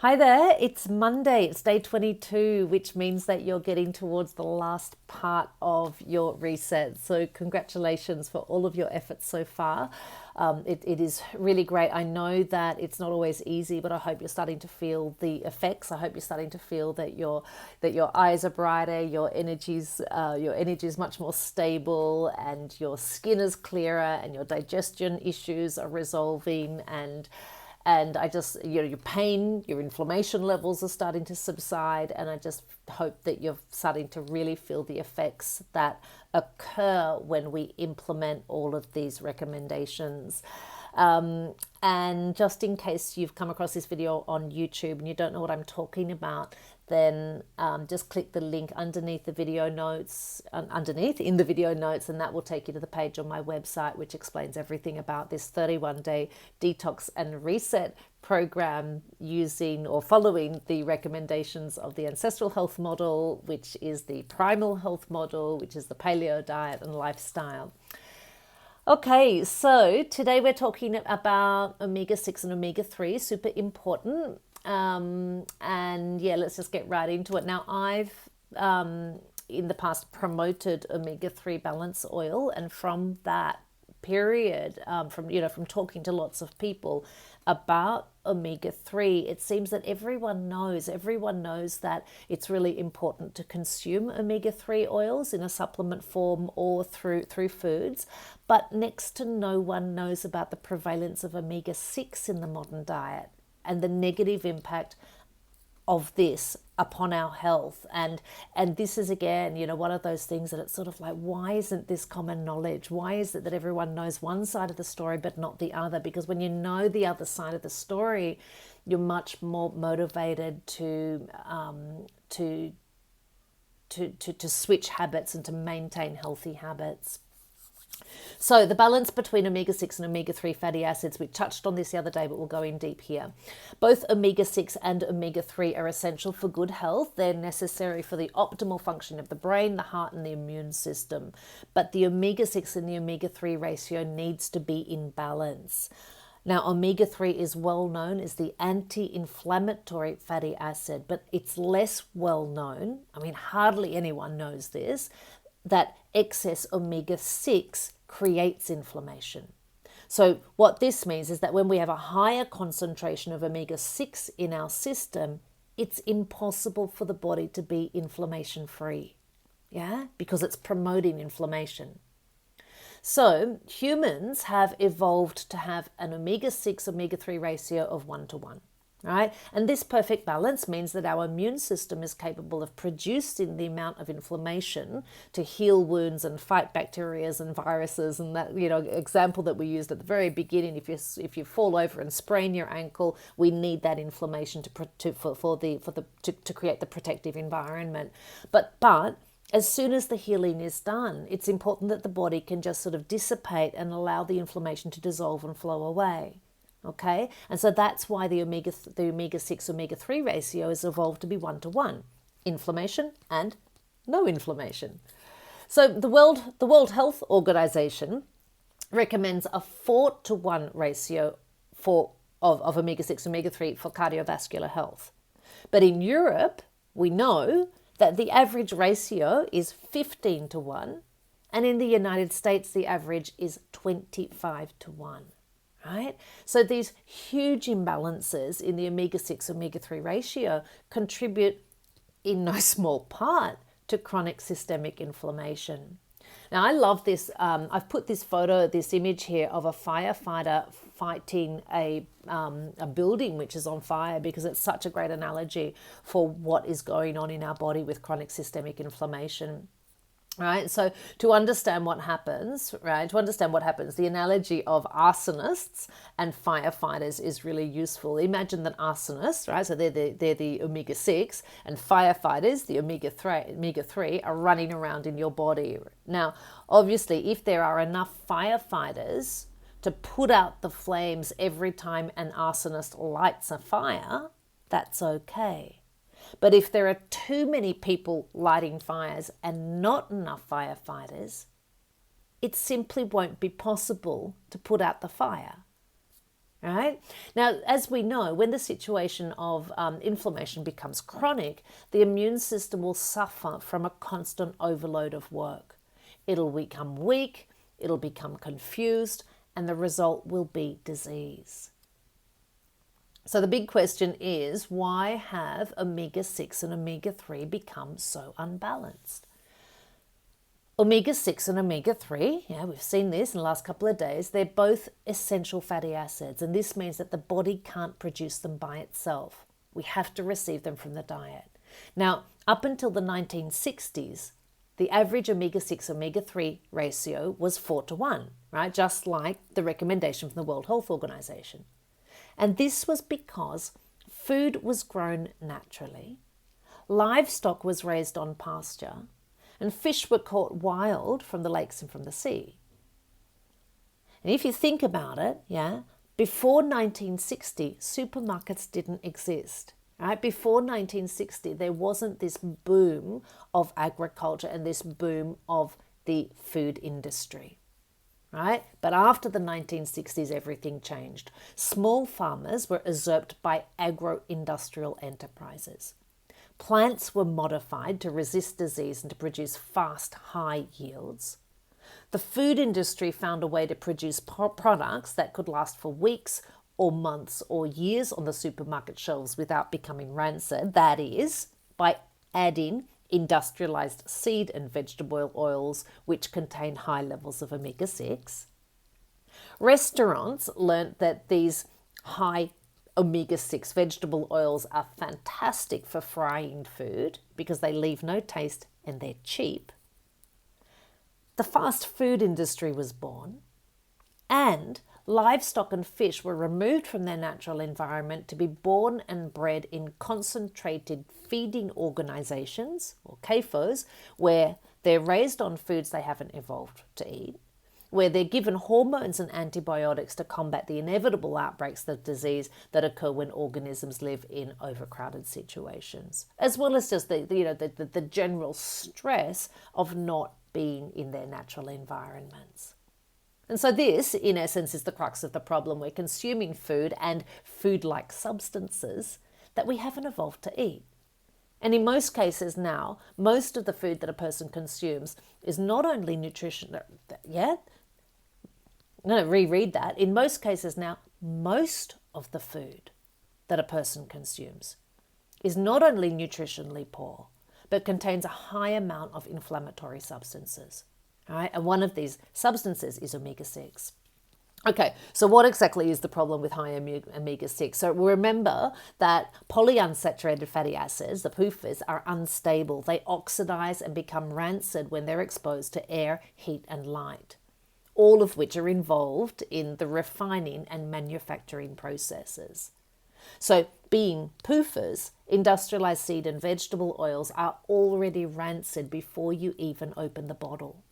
Hi there, it's Monday, it's day 22, which means that you're getting towards the last part of your reset. So, congratulations for all of your efforts so far. It is really great. I know that it's not always easy, but I hope you're starting to feel the effects. I hope you're starting to feel that your eyes are brighter, your energy is much more stable, and your skin is clearer, and your digestion issues are resolving, and I just, your pain, your inflammation levels are starting to subside. And I just hope that you're starting to really feel the effects that occur when we implement all of these recommendations. And just in case you've come across this video on YouTube and you don't know what I'm talking about, then just click the link underneath the video notes, in the video notes, and that will take you to the page on my website, which explains everything about this 31-day detox and reset program using or following the recommendations of the Ancestral health model, which is the primal health model, which is the paleo diet and lifestyle. Okay, so today we're talking about omega-6 and omega-3, super important. And yeah, let's just get right into it. Now, I've in the past promoted omega-3 balance oil, and from that period, from talking to lots of people about omega-3, it seems that everyone knows that it's really important to consume omega-3 oils in a supplement form or through foods, but next to no one knows about the prevalence of omega-6 in the modern diet and the negative impact of this upon our health. And this is, again, one of those things that it's sort of like, why isn't this common knowledge? Why is it that everyone knows one side of the story but not the other? Because when you know the other side of the story, you're much more motivated to switch habits and to maintain healthy habits. So the balance between omega-6 and omega-3 fatty acids, we touched on this the other day, but we'll go in deep here. Both omega-6 and omega-3 are essential for good health. They're necessary for the optimal function of the brain, the heart, and the immune system. But the omega-6 and the omega-3 ratio needs to be in balance. Now, omega-3 is well known as the anti-inflammatory fatty acid, but it's less well known, hardly anyone knows this, that excess omega-6 creates inflammation. So what this means is that when we have a higher concentration of omega-6 in our system, it's impossible for the body to be inflammation free, because it's promoting inflammation. So humans have evolved to have an omega-6 omega-3 ratio of 1:1. Right? And this perfect balance means that our immune system is capable of producing the amount of inflammation to heal wounds and fight bacteria and viruses. And that, example that we used at the very beginning, if you fall over and sprain your ankle, we need that inflammation to create the protective environment. But as soon as the healing is done, it's important that the body can just sort of dissipate and allow the inflammation to dissolve and flow away. Okay, and so that's why the omega-6 omega-3 ratio is evolved to be 1:1, inflammation and no inflammation. So the World Health Organization recommends a 4:1 ratio of omega-6 omega-3 for cardiovascular health. But in Europe, we know that the average ratio is 15:1, and in the United States, the average is 25:1. Right? So these huge imbalances in the omega-6 omega-3 ratio contribute in no small part to chronic systemic inflammation. Now, I love this. I've put this image here of a firefighter fighting a building which is on fire, because it's such a great analogy for what is going on in our body with chronic systemic inflammation. Right, so to understand what happens, the analogy of arsonists and firefighters is really useful. Imagine that arsonists, right, so they're the omega-6, and firefighters, the omega-3, are running around in your body. Now, obviously, if there are enough firefighters to put out the flames every time an arsonist lights a fire, that's okay. But if there are too many people lighting fires and not enough firefighters, it simply won't be possible to put out the fire. Right? Now, as we know, when the situation of inflammation becomes chronic, the immune system will suffer from a constant overload of work. It'll become weak, it'll become confused, and the result will be disease. So the big question is, why have omega-6 and omega-3 become so unbalanced? Omega-6 and omega-3, yeah, we've seen this in the last couple of days, they're both essential fatty acids, and this means that the body can't produce them by itself. We have to receive them from the diet. Now, up until the 1960s, the average omega-6 omega-3 ratio was 4:1, right? Just like the recommendation from the World Health Organization. And this was because food was grown naturally, livestock was raised on pasture, and fish were caught wild from the lakes and from the sea. And if you think about it, yeah, before 1960, supermarkets didn't exist. Right? Before 1960, there wasn't this boom of agriculture and this boom of the food industry. Right? But after the 1960s, everything changed. Small farmers were usurped by agro-industrial enterprises. Plants were modified to resist disease and to produce fast, high yields. The food industry found a way to produce products that could last for weeks or months or years on the supermarket shelves without becoming rancid. That is, by adding industrialized seed and vegetable oils which contain high levels of omega-6. Restaurants learnt that these high omega-6 vegetable oils are fantastic for frying food because they leave no taste and they're cheap. The fast food industry was born, and livestock and fish were removed from their natural environment to be born and bred in concentrated feeding organizations, or CAFOs, where they're raised on foods they haven't evolved to eat, where they're given hormones and antibiotics to combat the inevitable outbreaks of disease that occur when organisms live in overcrowded situations, as well as just the general stress of not being in their natural environments. And so this, in essence, is the crux of the problem. We're consuming food and food-like substances that we haven't evolved to eat. And in most cases now, most of the food that a person consumes is not only nutrition, I'm going to reread that. In most cases now, most of the food that a person consumes is not only nutritionally poor, but contains a high amount of inflammatory substances. All right? And one of these substances is omega-6. Okay, so what exactly is the problem with high omega-6? So remember that polyunsaturated fatty acids, the PUFAs, are unstable. They oxidize and become rancid when they're exposed to air, heat, and light, all of which are involved in the refining and manufacturing processes. So being PUFAs, industrialized seed and vegetable oils, are already rancid before you even open the bottle.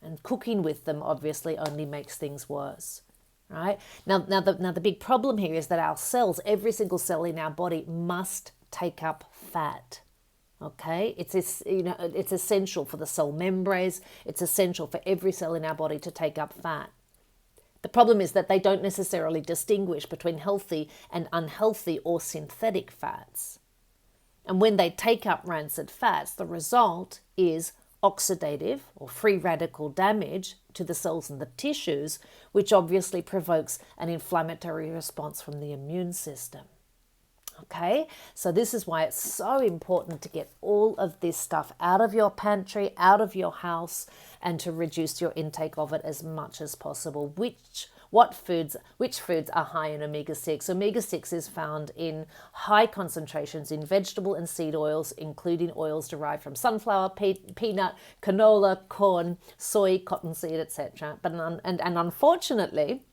And cooking with them obviously only makes things worse, right? Now the big problem here is that our cells, every single cell in our body, must take up fat. Okay, it's essential for the cell membranes. It's essential for every cell in our body to take up fat. The problem is that they don't necessarily distinguish between healthy and unhealthy or synthetic fats. And when they take up rancid fats, the result is oxidative or free radical damage to the cells and the tissues, which obviously provokes an inflammatory response from the immune system. Okay, so this is why it's so important to get all of this stuff out of your pantry, out of your house, and to reduce your intake of it as much as possible. Which foods are high in omega-6? Omega-6 is found in high concentrations in vegetable and seed oils, including oils derived from sunflower, peanut, canola, corn, soy, cottonseed, etc. But unfortunately,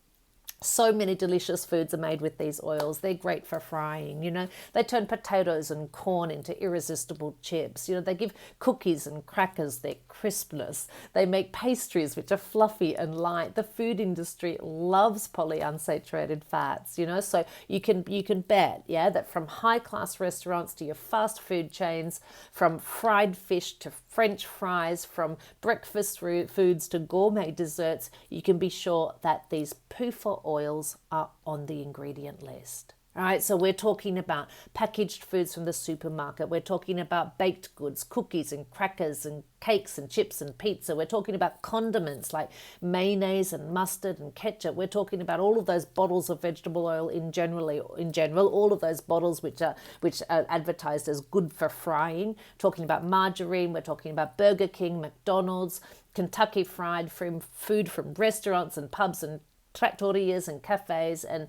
so many delicious foods are made with these oils. They're great for frying, They turn potatoes and corn into irresistible chips. They give cookies and crackers their crispness. They make pastries which are fluffy and light. The food industry loves polyunsaturated fats, So you can bet, that from high-class restaurants to your fast food chains, from fried fish to French fries, from breakfast foods to gourmet desserts, you can be sure that these PUFA oils are on the ingredient list. All right, so we're talking about packaged foods from the supermarket. We're talking about baked goods, cookies and crackers and cakes and chips and pizza. We're talking about condiments like mayonnaise and mustard and ketchup. We're talking about all of those bottles of vegetable oil in general, all of those bottles which are advertised as good for frying. Talking about margarine. We're talking about Burger King, McDonald's, Kentucky Fried food from restaurants and pubs and trattorias and cafes, and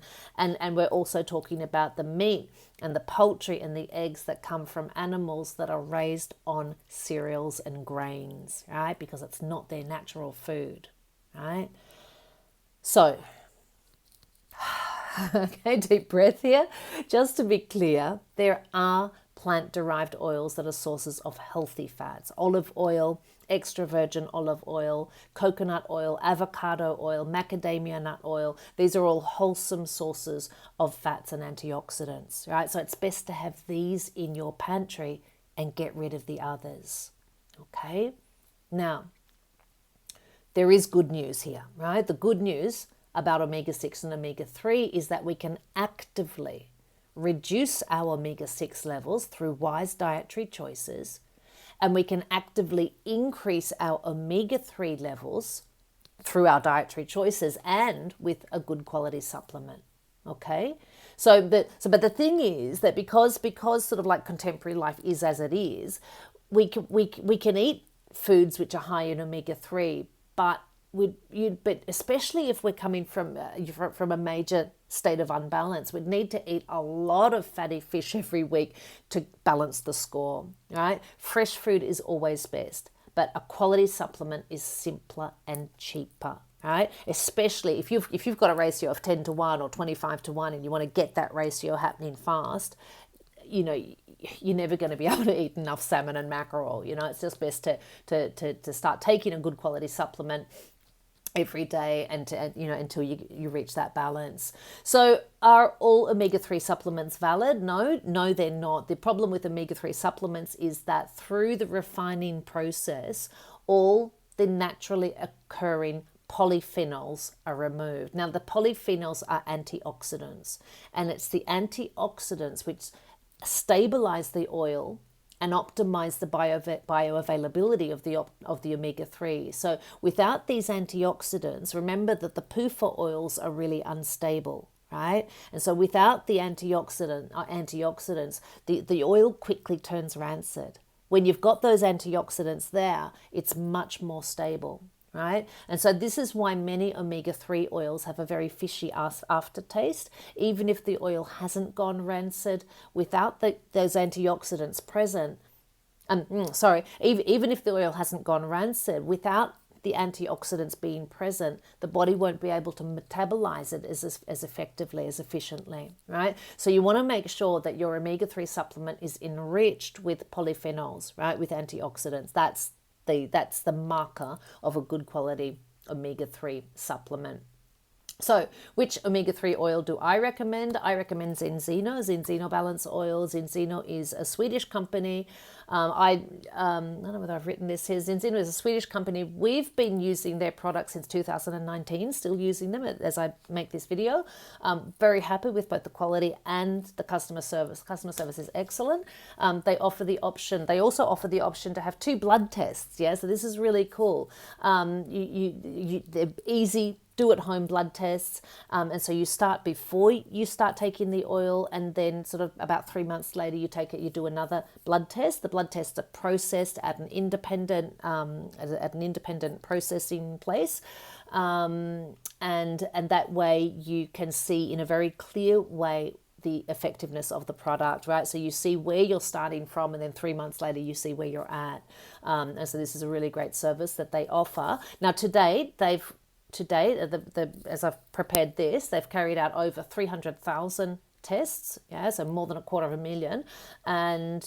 we're also talking about the meat and the poultry and the eggs that come from animals that are raised on cereals and grains, right? Because it's not their natural food, right? So, okay, deep breath here. Just to be clear, there are plant-derived oils that are sources of healthy fats. Olive oil, extra virgin olive oil, coconut oil, avocado oil, macadamia nut oil. These are all wholesome sources of fats and antioxidants, right? So it's best to have these in your pantry and get rid of the others, okay? Now, there is good news here, right? The good news about omega-6 and omega-3 is that we can actively reduce our omega-6 levels through wise dietary choices, and we can actively increase our omega-3 levels through our dietary choices and with a good quality supplement. Okay, but the thing is that because sort of like contemporary life is as it is, we can eat foods which are high in omega-3, but especially if we're coming from a major state of unbalance, we'd need to eat a lot of fatty fish every week to balance the score, right? Fresh food is always best, but a quality supplement is simpler and cheaper, right? Especially if you've got a ratio of 10-1 or 25-1 and you want to get that ratio happening fast, you know, you're never going to be able to eat enough salmon and mackerel. You know, it's just best to start taking a good quality supplement every day and until you reach that balance. So are all omega-3 supplements valid? No, they're not. The problem with omega-3 supplements is that through the refining process, all the naturally occurring polyphenols are removed. Now, the polyphenols are antioxidants, and it's the antioxidants which stabilize the oil and optimize the bioavailability of the omega-3. So without these antioxidants, remember that the PUFA oils are really unstable, right? And so without the antioxidants, the oil quickly turns rancid. When you've got those antioxidants there, it's much more stable, right? And so this is why many omega-3 oils have a very fishy aftertaste. Even if the oil hasn't gone rancid, without those antioxidants present, even if the oil hasn't gone rancid, without the antioxidants being present, the body won't be able to metabolize it as effectively, as efficiently, right? So you want to make sure that your omega-3 supplement is enriched with polyphenols, right, with antioxidants. That's the marker of a good quality omega-3 supplement. So which omega-3 oil do I recommend? I recommend Zenzino Balance Oil. Zenzino is a Swedish company. I don't know whether I've written this here. Zenzino is a Swedish company. We've been using their products since 2019, still using them as I make this video. Very happy with both the quality and the customer service. Customer service is excellent. They also offer the option to have 2 blood tests. Yeah, so this is really cool. They're easy, do-at-home blood tests, and so you start before you start taking the oil, and then sort of about 3 months later you take it, you do another blood test. The blood tests are processed at an independent processing place, and that way you can see in a very clear way the effectiveness of the product, right? So you see where you're starting from, and then 3 months later you see where you're at, and so this is a really great service that they offer. Now to date, as I've prepared this, they've carried out over 300,000 tests, yeah, so more than 250,000, and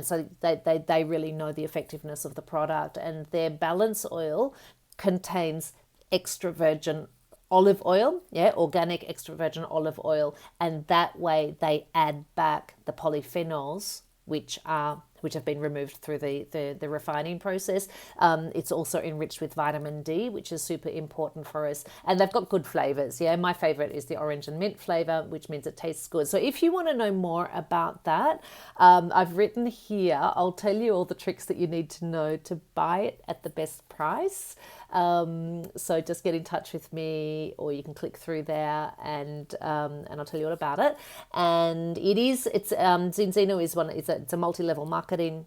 so they really know the effectiveness of the product. And their balance oil contains extra virgin olive oil, yeah, organic extra virgin olive oil, and that way they add back the polyphenols, which are which have been removed through the refining process. It's also enriched with vitamin D, which is super important for us. And they've got good flavors. Yeah, my favorite is the orange and mint flavor, which means it tastes good. So if you want to know more about that, I've written here, I'll tell you all the tricks that you need to know to buy it at the best price. So just get in touch with me, or you can click through there, and I'll tell you all about it. And Zinzino is it's a multi-level marketing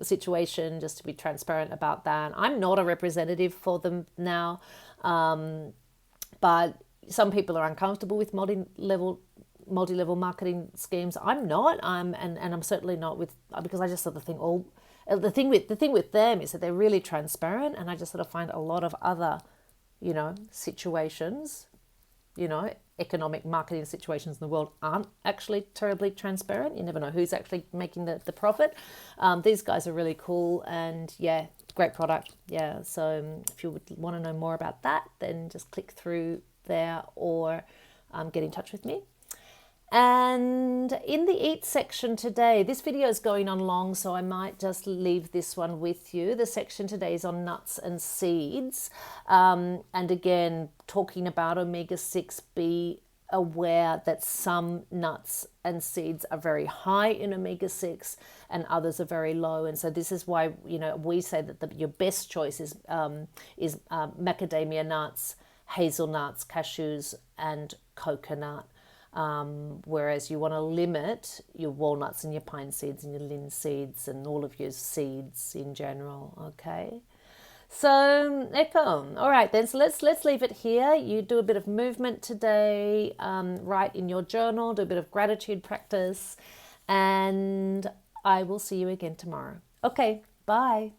situation, just to be transparent about that. I'm not a representative for them now, but some people are uncomfortable with multi-level marketing schemes. I'm not. And I'm certainly not because I just sort of think the thing with them is that they're really transparent, and I just sort of find a lot of other, situations, economic marketing situations in the world aren't actually terribly transparent. You never know who's actually making the profit. These guys are really cool, and yeah, great product. Yeah, so if you would want to know more about that, then just click through there, or get in touch with me. And in the eat section today, this video is going on long, so I might just leave this one with you. The section today is on nuts and seeds. And again, talking about omega-6, be aware that some nuts and seeds are very high in omega-6 and others are very low. And so this is why, we say that your best choice is macadamia nuts, hazelnuts, cashews, and coconut. Whereas you want to limit your walnuts and your pine seeds and your linseeds and all of your seeds in general, okay? So, all right then, so let's leave it here. You do a bit of movement today, write in your journal, do a bit of gratitude practice, and I will see you again tomorrow. Okay, bye.